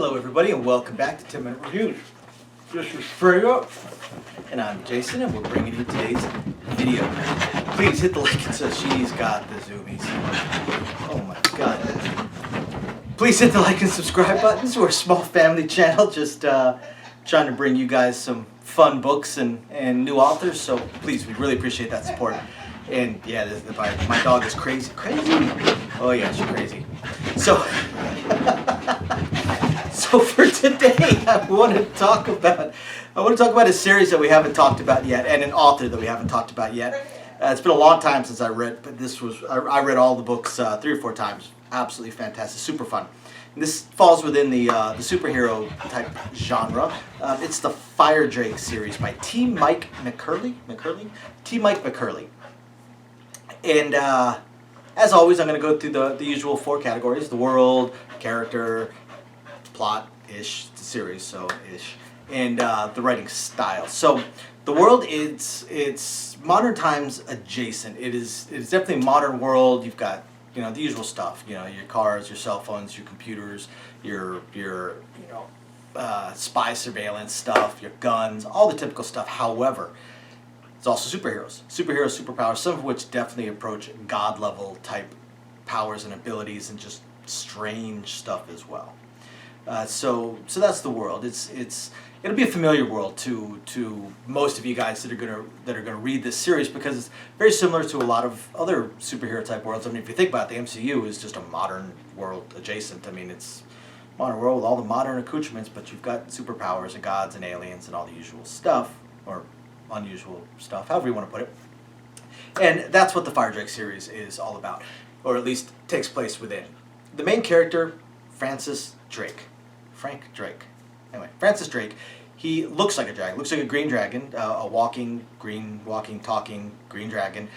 Hello everybody and welcome back to 10 Minute Reviews. This is Straight Up, and I'm Jason, and we're bringing you today's video. Please hit the like and subscribe. She's got the zoomies. Oh my god. Please hit the like and subscribe buttons. We're a small family channel, just trying to bring you guys some fun books and new authors, so please, we really appreciate that support. And yeah, my dog is crazy. Oh yeah, she's crazy. So for today, I want to talk about a series that we haven't talked about yet, and an author that we haven't talked about yet. It's been a long time since I read, but I read all the books 3 or 4 times. Absolutely fantastic, super fun. And this falls within the superhero type genre. It's the Firedrake series by T Mike Mccurley. T Mike Mccurley. And as always, I'm going to go through the usual 4 categories: the world, character, plot-ish, the series, so-ish, and the writing style. So the world, it's modern times adjacent. It's definitely a modern world. You've got, the usual stuff, your cars, your cell phones, your computers, your spy surveillance stuff, your guns, all the typical stuff. However, it's also superpowers, some of which definitely approach god level type powers and abilities, and just strange stuff as well. So that's the world. It'll be a familiar world to most of you guys that are gonna read this series, because it's very similar to a lot of other superhero type worlds. I mean, if you think about it, the MCU is just a modern world adjacent. I mean, it's a modern world with all the modern accoutrements, but you've got superpowers and gods and aliens and all the usual stuff, or unusual stuff, however you want to put it. And that's what the Firedrake series is all about, or at least takes place within. The main character, Francis Drake. Francis Drake. He looks like a dragon. Looks like a green dragon, a walking, talking green dragon.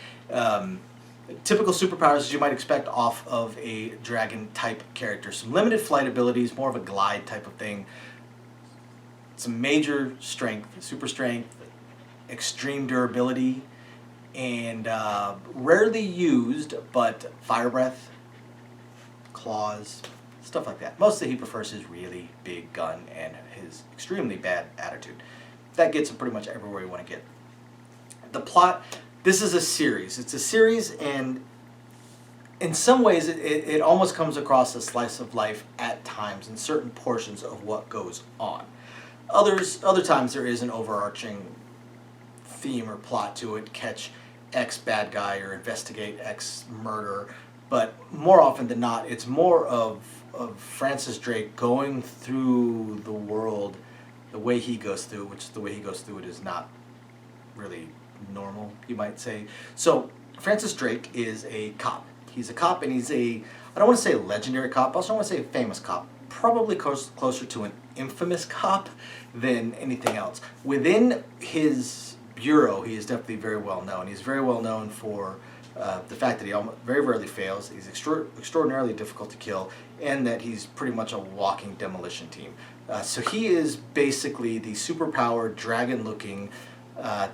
Typical superpowers as you might expect off of a dragon type character. Some limited flight abilities, more of a glide type of thing. Some major strength, super strength, extreme durability, and rarely used, but fire breath, claws, stuff like that. Mostly he prefers his really big gun and his extremely bad attitude. That gets him pretty much everywhere you want to get. The plot, this is a series. It's a series, and in some ways it almost comes across a slice of life at times in certain portions of what goes on. Other times there is an overarching theme or plot to it, catch X bad guy or investigate X murder, but more often than not, it's more of Francis Drake going through the world the way he goes through, which the way he goes through it is not really normal, you might say. So Francis Drake is a cop. He's a cop, and he's I don't want to say a legendary cop, I also don't want to say a famous cop, probably closer to an infamous cop than anything else. Within his bureau, he is definitely very well known. He's very well known for the fact that he very rarely fails, he's extraordinarily difficult to kill, and that he's pretty much a walking demolition team. So he is basically the superpowered, dragon-looking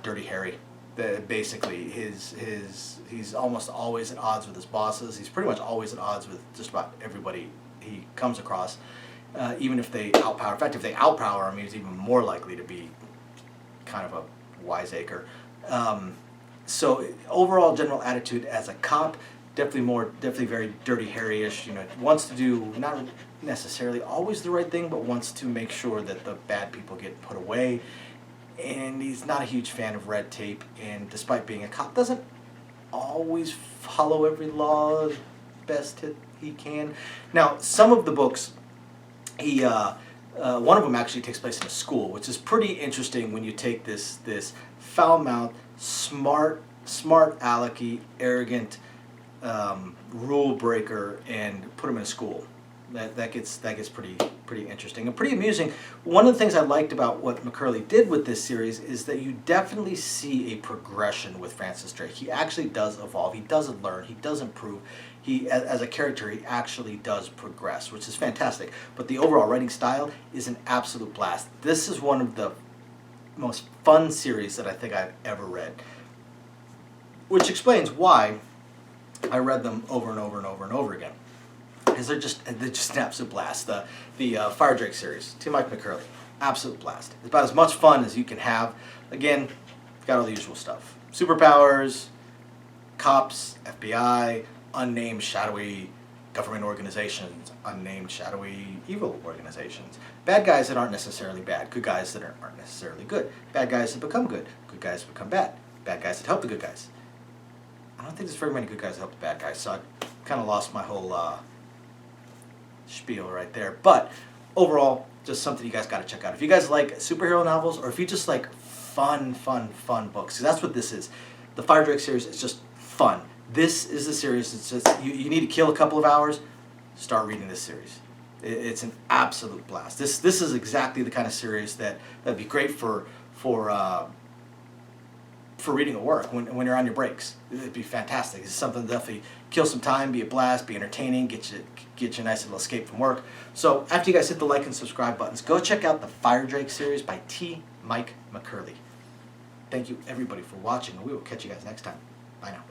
Dirty Harry. Basically, he's almost always at odds with his bosses. He's pretty much always at odds with just about everybody he comes across, even if they outpower. In fact, if they outpower him, he's even more likely to be kind of a wiseacre. So overall general attitude as a cop, definitely very Dirty Harry-ish. Wants to do not necessarily always the right thing, but wants to make sure that the bad people get put away. And he's not a huge fan of red tape, and despite being a cop, doesn't always follow every law best he can. Now, some of the books, one of them actually takes place in a school, which is pretty interesting when you take this foul-mouthed, smart alecky, arrogant rule breaker and put him in a school. That gets pretty interesting and pretty amusing. One of the things I liked about what Mccurley did with this series is that you definitely see a progression with Francis Drake. He actually does evolve. He doesn't learn. He does improve. He, as a character, he actually does progress, which is fantastic. But the overall writing style is an absolute blast. This is one of the most fun series that I think I've ever read, which explains why I read them over and over and over and over again. because they're just an absolute blast. The Firedrake series, T Mike Mccurley, absolute blast. It's about as much fun as you can have. Again, got all the usual stuff: superpowers, cops, FBI, unnamed shadowy government organizations, unnamed shadowy evil organizations, bad guys that aren't necessarily bad, good guys that aren't necessarily good, bad guys that become good, good guys that become bad, bad guys that help the good guys. I don't think there's very many good guys that help the bad guys, so I kind of lost my whole spiel right there. But overall, just something you guys got to check out. If you guys like superhero novels, or if you just like fun books, because that's what this is. The Firedrake series is just fun. This is the series. It's just, you need to kill a couple of hours, start reading this series. It's an absolute blast. This is exactly the kind of series that'd be great for reading at work when you're on your breaks. It'd be fantastic. It's something to definitely kill some time, be a blast, be entertaining, get you a nice little escape from work. So after you guys hit the like and subscribe buttons, go check out the Firedrake series by T Mike Mccurley. Thank you everybody for watching, and we will catch you guys next time. Bye now.